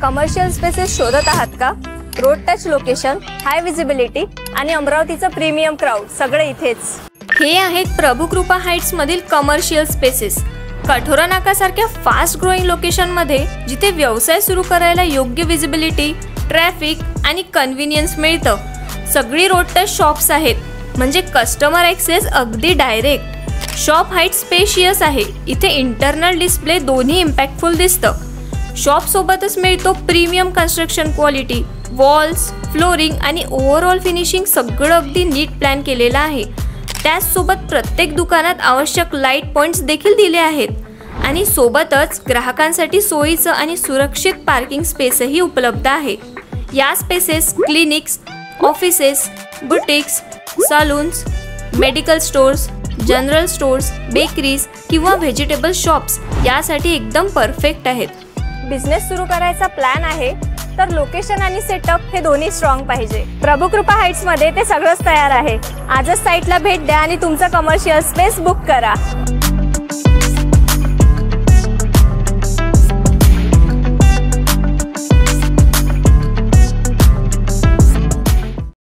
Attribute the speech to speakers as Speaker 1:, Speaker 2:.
Speaker 1: Commercial spaces शोधत आहात का? रोड टच लोकेशन, हाय विजिबिलिटी आणि अमरावतीचं प्रीमियम क्राउड सगळे इथेच.
Speaker 2: हे आहेत प्रभुकृपा हाइट्स मधील कमर्शियल स्पेसेस. कठोरा नाकासारख्या फास्ट ग्रोइंग लोकेशनमध्ये जिथे व्यवसाय सुरू करायला योग्य विजिबिलिटी, ट्रॅफिक आणि कन्व्हिनियन्स मिळतं. सगळी रोड टच शॉप्स आहेत, म्हणजे कस्टमर ॲक्सेस अगदी डायरेक्ट. शॉप हाईट स्पेशियस आहे, इथे इंटरनल डिस्प्ले दोन्ही इम्पॅक्टफुल दिसतं. शॉप सोबतच मिळतो premium construction quality, walls, flooring आणि ओव्हरऑल फिनिशिंग सगळं अगदी नीट प्लॅन केलेलं आहे. त्याचसोबत प्रत्येक दुकानात आवश्यक लाईट पॉइंट्स देखील दिले आहेत आणि सोबतच ग्राहकांसाठी सोयीचं आणि सुरक्षित पार्किंग स्पेसही उपलब्ध आहे. या spaces clinics, offices, boutiques, salons, medical stores, general stores, bakeries किंवा व्हेजिटेबल शॉप्स यासाठी एकदम परफेक्ट आहेत.
Speaker 1: बिझनेस सुरू करायचा प्लॅन आहे तर लोकेशन आणि सेटअप हे दोन्ही स्ट्रॉंग पाहिजे. प्रभुकृपा हाइट्समध्ये ते सगळंच तयार आहे. आजच साईटला भेट द्या आणि तुमचा कमर्शियल स्पेस बुक करा.